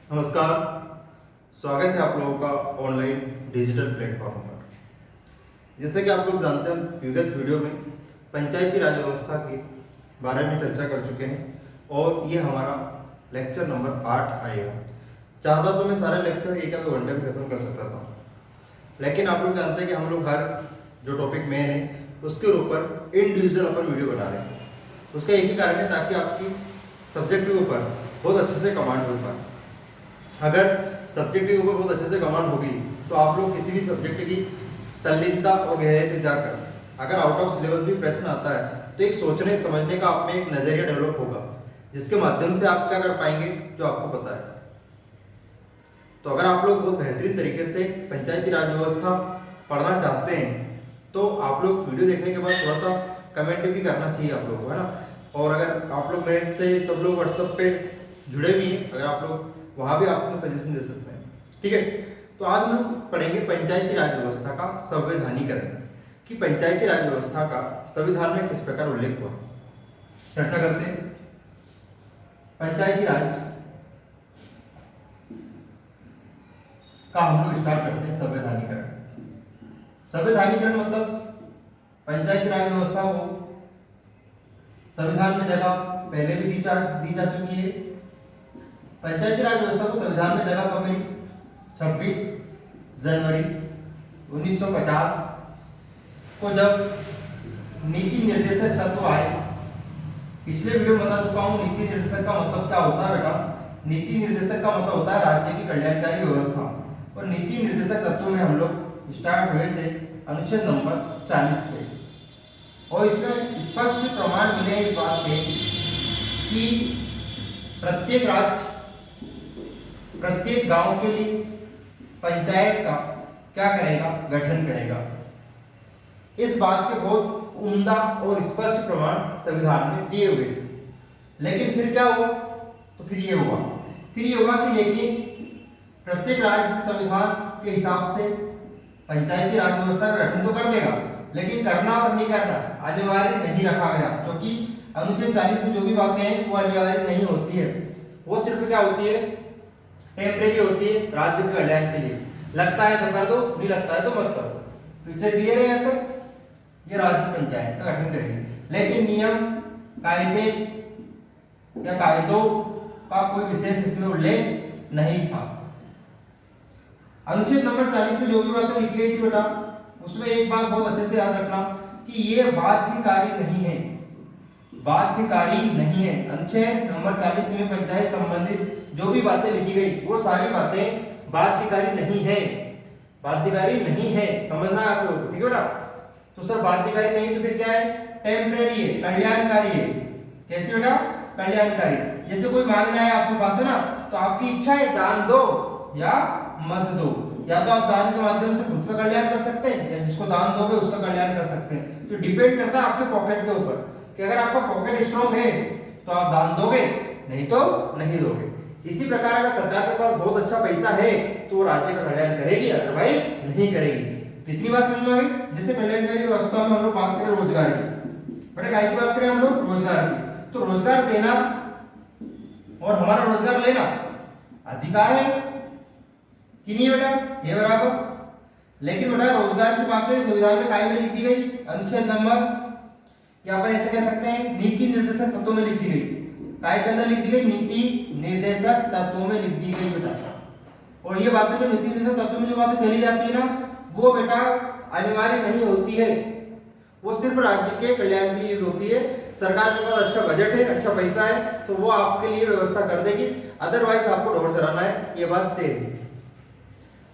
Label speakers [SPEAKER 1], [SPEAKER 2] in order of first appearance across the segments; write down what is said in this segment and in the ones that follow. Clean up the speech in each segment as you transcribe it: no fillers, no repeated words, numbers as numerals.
[SPEAKER 1] नमस्कार। स्वागत है आप लोगों का ऑनलाइन डिजिटल प्लेटफॉर्म पर। जैसे कि आप लोग जानते हैं, विगत वीडियो में पंचायती राज व्यवस्था के बारे में चर्चा कर चुके हैं और ये हमारा लेक्चर नंबर 8 आएगा। चाहता तो मैं सारे लेक्चर एक या दो घंटे में खत्म कर सकता था, लेकिन आप लोग जानते हैं कि हम लोग हर जो टॉपिक मेन है उसके ऊपर इंडिविजुअल अपन वीडियो बना रहे हैं। उसका एक ही कारण है ताकि आपकी सब्जेक्ट के ऊपर बहुत अच्छे से कमांड हो पाए। अगर सब्जेक्ट के ऊपर बहुत अच्छे से कमांड होगी तो आप लोग किसी भी सब्जेक्ट की तल्लीनता और गहराई तक जाकर अगर आउट ऑफ सिलेबस भी प्रश्न आता है तो एक सोचने समझने का आप में एक नजरिया डेवलप होगा, जिसके माध्यम से आप क्या कर पाएंगे जो आपको पता है। तो अगर आप लोग बहुत बेहतरीन तरीके से पंचायती राज व्यवस्था पढ़ना चाहते हैं तो आप लोग वीडियो देखने के बाद थोड़ा सा कमेंट भी करना चाहिए आप लोगों को, है ना। और अगर आप लोग मेरे से सब लोग व्हाट्सएप पे जुड़े भी हैं, अगर आप लोग वहां भी आपको सजेशन दे सकते हैं, ठीक है। तो आज हम लोग पढ़ेंगे पंचायती राज व्यवस्था का संवैधानिकरण, कि पंचायती राज व्यवस्था का संविधान में किस प्रकार उल्लेख हुआ। चर्चा करते हैं। पंचायती राज का हम लोग स्टार्ट करते हैं संवैधानिकरण। संवैधानिकरण मतलब पंचायती राज व्यवस्था को संविधान में जगह पहले भी दी जा चुकी है। पंचायती राज व्यवस्था को संविधान में जगह कब मिली? 26 जनवरी 1950 को, जब नीति निर्देशक तत्व आए। पिछले वीडियो में बता चुका हूं नीति निर्देशक का मतलब क्या होता है बेटा। नीति निर्देशक का मतलब होता है राज्य की कल्याणकारी व्यवस्था, और नीति निर्देशक तत्व में हम लोग स्टार्ट हुए थे अनुच्छेद नंबर 40 पे, और इसमें स्पष्ट प्रमाण मिले इस बात के कि प्रत्येक राज्य प्रत्येक गांव के लिए पंचायत का क्या करेगा? गठन करेगा। इस बात के बहुत उम्दा और स्पष्ट प्रमाण संविधान में दिए हुए थे। लेकिन फिर क्या हुआ? तो फिर ये हुआ कि लेकिन प्रत्येक राज्य संविधान के हिसाब से पंचायती राज व्यवस्था का गठन तो कर देगा, लेकिन करना और नहीं करना अनिवार्य नहीं रखा गया, क्योंकि अनुच्छेद 40 में जो भी बातें हैं वो अनिवार्य नहीं होती है। वो सिर्फ क्या होती है? टेम्परेरी होती है, राज्य के कल्याण के लिए। लगता है तो कर दो, नहीं लगता है तो मत करो। पिक्चर क्लियर है? तो ये राज्य पंचायत का गठन करेगी, लेकिन नियम कायदे या कायदों का कोई विशेष इसमें उल्लेख नहीं था। अनुच्छेद नंबर 40 में जो भी बातें लिखी गई थी बेटा, उसमें एक बात बहुत अच्छे से याद रखना कि ये बाध्यकारी नहीं है, बाध्यकारी नहीं है। अनुच्छेद नंबर 40 में पंचायत संबंधित जो भी बातें लिखी गई वो सारी बातें बाध्यकारी नहीं है, बाध्यकारी नहीं है। समझना है आप लोग, ठीक है बेटा। तो सर बाध्यकारी नहीं तो फिर क्या है? टेम्परेरी है, कल्याणकारी है। कैसे बेटा? कल्याणकारी। जैसे कोई मांगना है आपके पास, है ना, तो आपकी इच्छा है दान दो या मत दो, या तो आप दान के माध्यम से खुद का कल्याण कर सकते हैं या जिसको दान दोगे उसका कल्याण कर सकते हैं। तो डिपेंड करता है आपके पॉकेट के ऊपर कि अगर आपका पॉकेट स्ट्रॉन्ग है तो आप दान दोगे, नहीं तो नहीं दोगे। इसी प्रकार अगर सरकार के पास बहुत अच्छा पैसा है तो वो राज्य का कल्याण करेगी, अदरवाइज नहीं करेगी। तो इतनी बात समझ में आ गई। जैसे कल्याणकारी व्यवस्था में हम लोग बात करें रोजगार की, बड़े काय की बात करें हम लोग? रोजगार की। तो रोजगार देना और हमारा रोजगार लेना अधिकार है कि नहीं बेटा? ये बराबर। लेकिन बेटा रोजगार की बातें संविधान में काय में लिख दी गई? अनुच्छेद नंबर, या अपन ऐसे कह सकते हैं नीति निर्देशक तत्वों में लिख दी गई। काय के अंदर लिख दी गई? नीति निर्देशक तत्वों में लिख दी गई बेटा। और ये बातें जो नीति निर्देशक तत्वों में जो बातें चली जाती है ना, वो बेटा अनिवार्य नहीं होती है, वो सिर्फ राज्य के कल्याण के लिए यूज होती है। सरकार के पास अच्छा बजट है, अच्छा पैसा है, तो वो आपके लिए व्यवस्था कर देगी, अदरवाइज आपको ढोर चलाना है। ये बात तय है।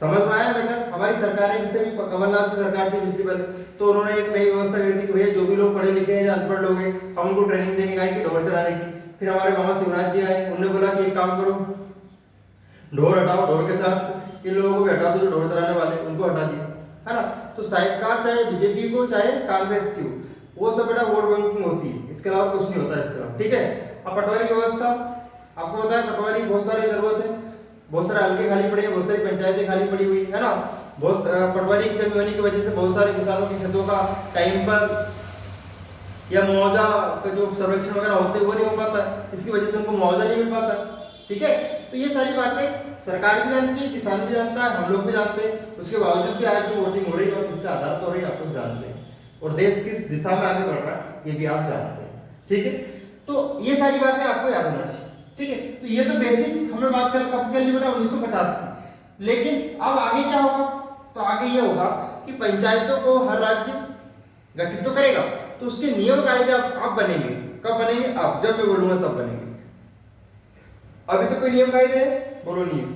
[SPEAKER 1] समझ में आया बेटा? हमारी सरकार है, जैसे भी कमलनाथ की सरकार थी पिछली बार, तो उन्होंने एक नई व्यवस्था करी थी कि भैया जो भी लोग पढ़े लिखे हैं या अनपढ़ लोग हैं, हम उनको ट्रेनिंग देंगे गाय की ढोर चलाने की। फिर हमारे मामा शिवराज जी आए, उन्होंने बोला कि एक काम करो, ढोर हटाओ, ढोर के साथ इन लोगों को भी हटा दो जो ढोर चलाने वाले, उनको हटा दिया, है ना। तो सरकार चाहे बीजेपी को चाहे कांग्रेस की हो, वो सब बेटा वोट बैंकिंग होती है, इसके अलावा कुछ नहीं होता इसके अलावा, ठीक है। अब पटवारी की व्यवस्था आपको पता है, पटवारी बहुत सारी जरूरत है, बहुत सारे हल्के खाली पड़े हैं, बहुत सारी पंचायतें खाली पड़ी हुई है ना। बहुत पटवारी की कमी होने की वजह से बहुत सारे किसानों के खेतों का टाइम पर या मुआवजा का जो सर्वेक्षण वगैरह होते हैं वो नहीं हो पाता है, इसकी वजह से उनको मुआवजा नहीं मिल पाता। ठीक है। तो ये सारी बातें सरकार भी जानती है, किसान भी जानता है, हम लोग भी जानते हैं। उसके बावजूद भी आज जो वोटिंग हो रही है और किसके आधार पर हो रही है आप लोग जानते हैं, और देश किस दिशा में आगे बढ़ रहा है ये भी आप जानते हैं, ठीक है। तो ये सारी बातें आपको याद होना चाहिए, ठीक है। तो ये तो बेसिक हमने बात कर कब कर ली बेटा 1950 की। लेकिन अब आगे क्या होगा, तो आगे ये होगा कि पंचायतों को हर राज्य गठित तो करेगा, तो उसके नियम कायदे अब बनेंगे। कब बनेंगे, अब जब मैं बोलूंगा तब बनेंगे। अभी तो कोई नियम कायदे है, बोलो नियम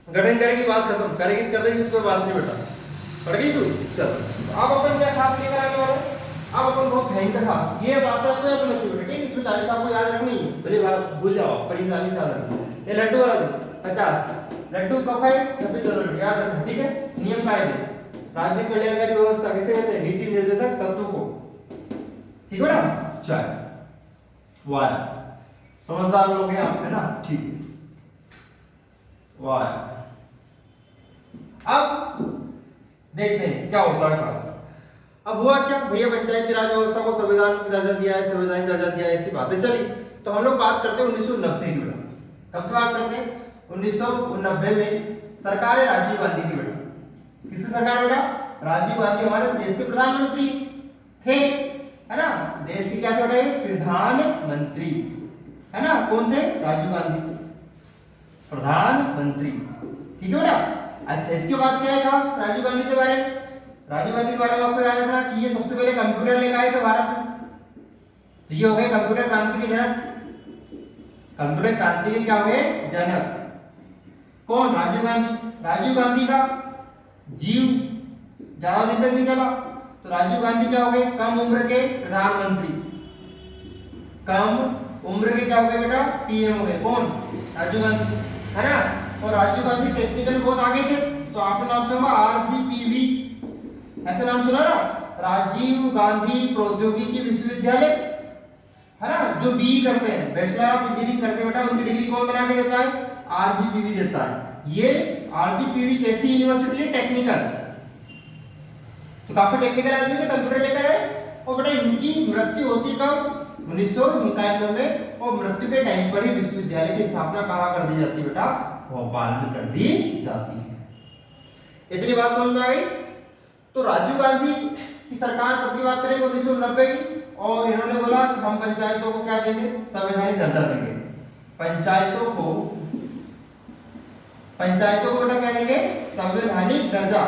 [SPEAKER 1] गठन करेगी, बात खत्म, करेगी कर देगी, कोई बात नहीं बेटा, पड़ गई सुई। चलो अब अपन क्या खास लेकर आने वाले, अब अपन बहुत भयंकर खास ये बात है आपको याद होना चाहिए बेटा, ठीक है। इसमें 40 आपको याद रखनी है, भले भूल जाओ पर ये 40 याद रखना। ये लड्डू वाला 50 लड्डू कब है 26 जनवरी, याद रखना, ठीक है। नियम कायदे राज्य कल्याणकारी व्यवस्था किसे कहते हैं, नीति निर्देशक तत्व को, ठीक है ना। चल वाय समझदार लोग हैं आप, है ना, ठीक है। वाय अब देखते हैं क्या होता है खास। अब हुआ क्या भैया, पंचायती राज व्यवस्था को संविधान का दर्जा दिया है, संवैधानिक दर्जा दिया है, ऐसी बातें चली। तो हम लोग बात करते हैं 1990 की बेटा। कब बात करते हैं 1990 में सरकार है राजीव गांधी की बेटा। किसकी सरकार बेटा, राजीव गांधी हमारे देश के प्रधानमंत्री थे, है ना, देश के क्या थे बेटा, प्रधानमंत्री, है ना, कौन थे, राजीव गांधी प्रधानमंत्री, ठीक है बेटा। अच्छा इसके बाद क्या है खास राजीव गांधी के बारे में, राजीव गांधी के बारे में आपको याद रखना कि ये सबसे पहले कंप्यूटर लेकर आए थे भारत में। तो ये हो गए कंप्यूटर क्रांति के जनक, कंप्यूटर क्रांति के क्या हो गए जनक, कौन, राजीव गांधी। राजीव गांधी का जीव ज्यादा दिन तक नहीं चला, तो राजीव गांधी क्या हो गए, कम उम्र के प्रधानमंत्री, कम उम्र के क्या हो गए बेटा, पीएम हो गए, कौन, राजीव गांधी, है ना। और राजीव गांधी टेक्निकल बहुत आगे थे, तो आपने नाम सुना आरजीपीवी, ऐसा नाम सुना ना, राजीव गांधी प्रौद्योगिकी विश्वविद्यालय, है ना, जो बी करते हैं बैचलर ऑफ इंजीनियरिंग करते हैं बेटा, उनकी डिग्री कौन बना के देता है, आरजीपीवी देता है। ये आरजीपीवी कैसी यूनिवर्सिटी है, टेक्निकल, तो काफी टेक्निकल आदमी थे, कंप्यूटर लेकर आए। और बेटा इनकी मृत्यु होती कब, 1991 में, और मृत्यु के टाइम पर ही विश्वविद्यालय की स्थापना कहाँ कर दी जाती है बेटा, भोपाल में कर दी जाती है। इतनी बात समझ में आ गई। तो राजीव गांधी की सरकार कब की बात करेंगे, 1990 की, और इन्होंने बोला कि हम पंचायतों को क्या देंगे, संवैधानिक दर्जा देंगे। पंचायतों को बेटा क्या देंगे, संवैधानिक दर्जा।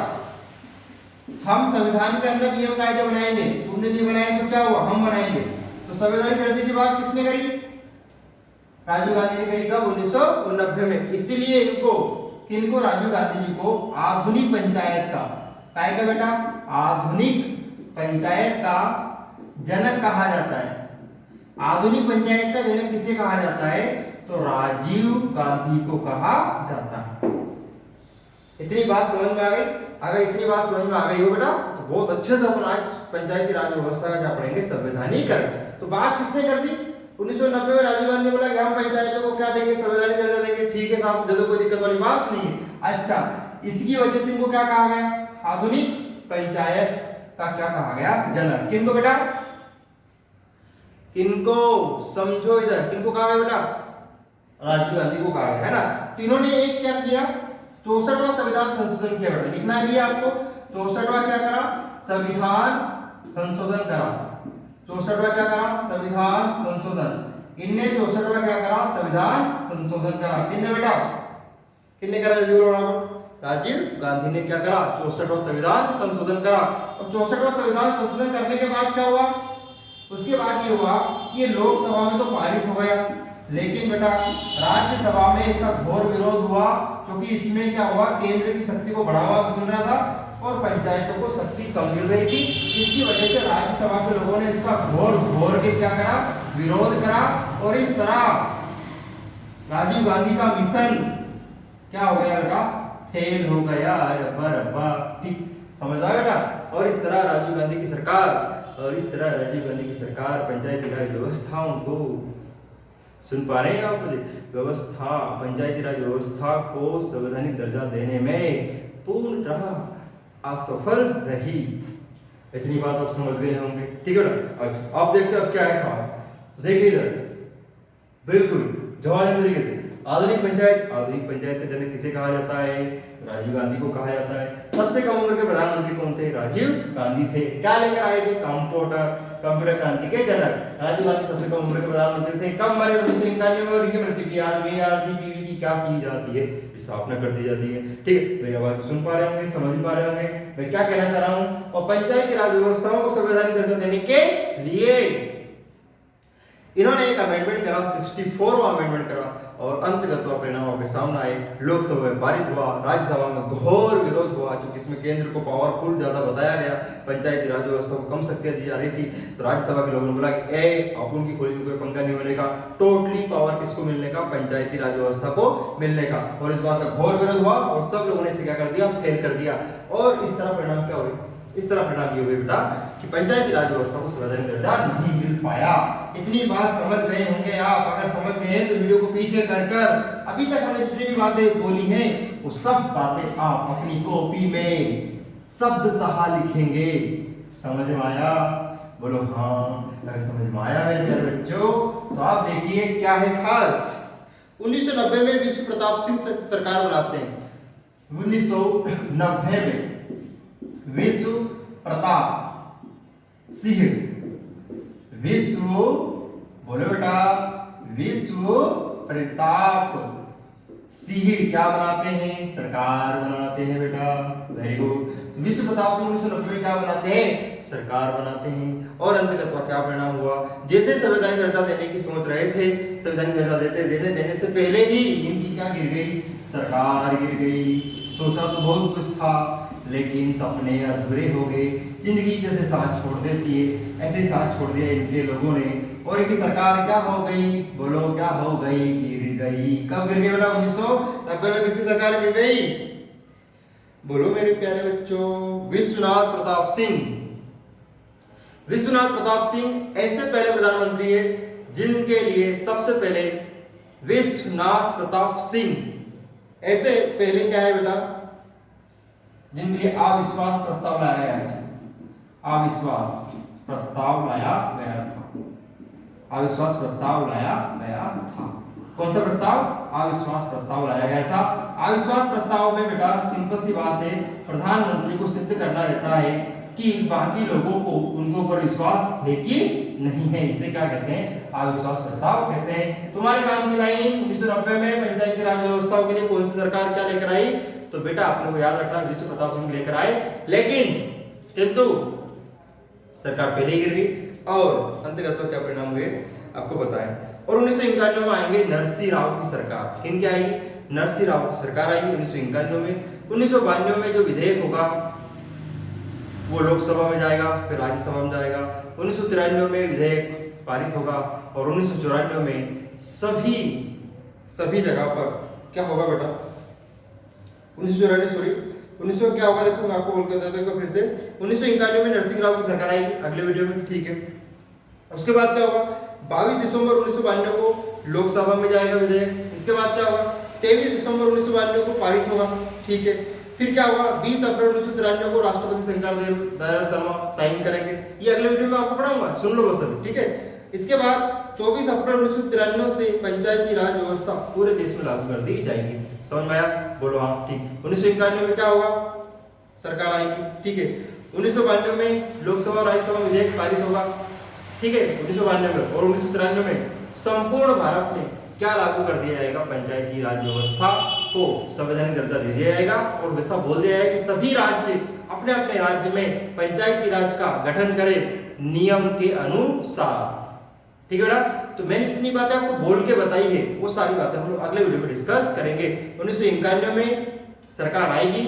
[SPEAKER 1] हम संविधान के अंदर नियम कायदे बनाएंगे, तुमने नहीं बनाए तो क्या हुआ, हम बनाएंगे। तो संवैधानिक दर्जे की बात किसने करी, राजीव गांधी ने करी, कब, 1990 में। इसीलिए किनको राजीव गांधी जी को आधुनिक पंचायत का काय का बेटा, आधुनिक पंचायत का जनक कहा जाता है। आधुनिक पंचायत का जनक किसे कहा जाता है, तो राजीव गांधी को कहा जाता है। इतनी बात समझ में आ गई। अगर इतनी बात समझ में आ गई हो बेटा तो बहुत अच्छे से अपन आज पंचायती राज व्यवस्था का क्या पढ़ेंगे, संवैधानिकरण। तो बात किसने कर दी, 1990 में राजीव गांधी बोला कि हम पंचायतों को क्या देंगे, संवैधानिक दर्जा देंगे। ठीक है साहब, दे दो, कोई दिक्कत वाली बात नहीं है। अच्छा इसकी वजह से इनको क्या कहा गया, आधुनिक पंचायत का क्या कहा गया, जनक। किनको बेटा, किनको, समझो इधर, किनको कहा गया बेटा, राजीव गांधी को कहा गया, है ना। तो इन्होंने एक क्या किया, 64वां संविधान संशोधन किया बेटा, लिखना भी आपको। 64वां क्या करा, संविधान संशोधन करा। 64वां क्या करा, संविधान संशोधन। इनने 64वां क्या करा, संविधान संशोधन करा। किसने बेटा, किसने करा, राजीव गांधी ने क्या करा, 64वां संविधान संशोधन करा। और 64वां संविधान संशोधन करने के बाद क्या हुआ, उसके बाद ये हुआ कि ये लोकसभा में तो पारित हो गया, लेकिन बेटा राज्यसभा में इसका घोर विरोध हुआ, क्योंकि इसमें क्या हुआ, केंद्र की शक्ति को बढ़ावा मिल रहा था और पंचायतों को शक्ति कम मिल रही थी। इसकी वजह से राज्यसभा के लोगों ने इसका घोर के क्या करा, विरोध करा। और इस तरह राजीव गांधी का मिशन क्या हो गया बेटा, फेल हो गया। ठीक समझ आया बेटा। और इस तरह राजीव गांधी की सरकार पंचायती राज व्यवस्थाओं को, सुन पा रहे हैं आप मुझे, व्यवस्था, पंचायती राज व्यवस्था को संवैधानिक दर्जा देने में पूर्णतः असफल रही। इतनी बात आप समझ गए होंगे, ठीक है ना। अच्छा अब देखते हैं अब क्या है खास। तो देखिए इधर, बिल्कुल जवाब तरीके से आधुनिक पंचायत का जनक किसे कहा जाता है? राजीव गांधी को कहा जाता है। सबसे कम उम्र के प्रधानमंत्री कौन थे? राजीव गांधी थे। क्या लेकर आए थे? कंप्यूटर क्रांति के जनक राजीव गांधी सबसे कम उम्र के प्रधानमंत्री थे। कब मरे? 1991 में। और इनकी मृत्यु की याद में आरजीपीवी की क्या की जाती है? स्थापना कर दी जाती है। ठीक है, मेरी आवाज सुन पा रहे होंगे, समझ पा रहे होंगे मैं क्या कहना चाह रहा हूं। और पंचायती राज व्यवस्थाओं को संवैधानिक दर्जा देने के लिए इन्होंने एक अमेंडमेंट करा, 64वां अमेंडमेंट करा, और अंतगत परिणाम आपके सामने आए। लोकसभा में पारित हुआ, राज्यसभा में घोर विरोध हुआ, क्योंकि इसमें केंद्र को पावरफुल ज्यादा बताया गया, पंचायती राज व्यवस्था को कम शक्तियां दी जा रही थी। तो राज्यसभा के लोगों ने बोला कि अपन की खोली में कोई पंगा नहीं होने का, टोटली पावर किसको मिलने का? पंचायती राज व्यवस्था को मिलने का। और इस बात का घोर विरोध हुआ और सब लोगों ने इसे क्या कर दिया? फेल कर दिया। और इस तरह परिणाम क्या हुए? इस तरह परिणाम ये हुए बेटा कि पंचायती राज व्यवस्था को संवैधानिक दर्जा नहीं मिल पाया। इतनी बात समझ गए होंगे आप। अगर समझ गए हैं तो वीडियो को पीछे कर अभी तक हमने जितनी भी बातें बोली हैं वो सब बातें आप अपनी कॉपी में शब्द सहा लिखेंगे। समझ में आया? बोलो हाँ। अगर समझ में आया मेरे प्यारे बच्चों तो आप देखिए क्या है खास। 1990 में विश्व प्रताप सिंह सरकार बनाते हैं। 1990 में विश्व प्रताप सिंह, विश्व बोलो बेटा, विश्व प्रताप सिंह क्या बनाते हैं? सरकार बनाते हैं बेटा। Very good. विश्व प्रताप सिंह 1990 में क्या बनाते हैं? सरकार बनाते हैं। और अंततः क्या परिणाम हुआ? जैसे संवैधानिक दर्जा देने की सोच रहे थे, संवैधानिक दर्जा देने से पहले ही इनकी क्या गिर गई? सरकार गिर गई। सोचा तो बहुत कुछ था लेकिन सपने अधूरे हो गए। जिंदगी जैसे साथ छोड़ देती है ऐसे ही साथ छोड़ दिया इनके लोगों ने, और इनकी सरकार क्या हो गई? बोलो क्या हो गई? गिर गई। कब गिर गई बेटा? 1990 में किसकी सरकार गिर गई? बोलो मेरे प्यारे बच्चों, विश्वनाथ प्रताप सिंह। विश्वनाथ प्रताप सिंह ऐसे पहले प्रधानमंत्री है जिनके लिए सबसे पहले विश्वनाथ प्रताप सिंह ऐसे पहले क्या है बेटा? जिनके लिए अविश्वास प्रस्ताव लाया गया था। अविश्वास प्रस्ताव लाया गया था। अविश्वास प्रस्ताव लाया गया था। कौन सा प्रस्ताव? अविश्वास प्रस्ताव लाया गया था। अविश्वास प्रस्ताव में बेटा सिंपल सी बात है, प्रधानमंत्री को सिद्ध करना रहता है कि बाकी लोगों को उनके ऊपर विश्वास है कि नहीं है। इसे क्या कहते हैं? अविश्वास प्रस्ताव कहते हैं। तुम्हारे काम की लाइन 1990 में पंचायती राज व्यवस्था के लिए कौन सी सरकार क्या लेकर आई? तो बेटा आपने को याद रखना विश्व प्रताप सिंह लेकर आए, लेकिन किंतु सरकार पहले ही गिर गई। और अंततः क्या परिणाम हुए आपको बताएं। और 1991 में आएंगे नरसिंह राव की सरकार। किन क्या आएगी? नरसिंह राव की सरकार आएगी 1991 में। 1992 में जो विधेयक होगा वो लोकसभा में जाएगा, फिर राज्यसभा में जाएगा। 1993 में विधेयक पारित होगा और 1994 में सभी जगह पर क्या होगा बेटा? 1994 क्या होगा? देखो मैं आपको बोल के देता हूं फिर से। 1991 में नरसिंह राव की सरकार आएगी अगले वीडियो में, ठीक है। उसके बाद क्या होगा? 22 दिसंबर 1992 को लोकसभा में जाएगा विधेयक। इसके बाद क्या होगा? 23 दिसंबर 1992 को पारित होगा, ठीक है। फिर क्या होगा? 20 अप्रैल 1993 को राष्ट्रपति शंकर दयाल शर्मा साइन करेंगे। ये अगले वीडियो में आपको पढ़ाऊंगा, सुन लो बस अभी, ठीक है। इसके बाद 24 अप्रैल 1993 से पंचायती राज व्यवस्था पूरे देश में लागू कर दी जाएगी। समझ में आया? बोलो हाँ, ठीक। 1991 में क्या होगा? सरकार आएगी, ठीक है। 1992 में लोकसभा और राज्यसभा विधेयक पारित होगा, ठीक है, 1992 में। और 1993 में संपूर्ण भारत में क्या लागू कर दिया जाएगा? पंचायती राज व्यवस्था को संवैधानिक दर्जा दे दिया जाएगा और वैसा बोल दिया जाएगा कि सभी राज्य अपने अपने राज्य में पंचायती राज का गठन करें नियम के अनुसार, ठीक है बेटा। तो मैंने जितनी बातें आपको बोल के बताई है वो सारी बातें हम लोग अगले वीडियो में डिस्कस करेंगे। 1991 में सरकार आएगी,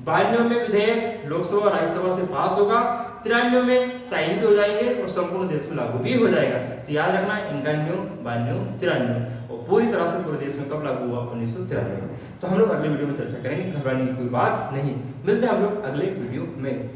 [SPEAKER 1] 92 में विधेयक लोकसभा और राज्यसभा से पास होगा, 93 में साइन भी हो जाएंगे और संपूर्ण देश में लागू भी हो जाएगा। तो याद रखना 91, 92, 93 और पूरी तरह से पूरे देश में कब लागू हुआ? 1993 में। तो हम लोग अगले वीडियो में चर्चा करेंगे, घबराने की कोई बात नहीं। मिलते हैं हम लोग अगले वीडियो में।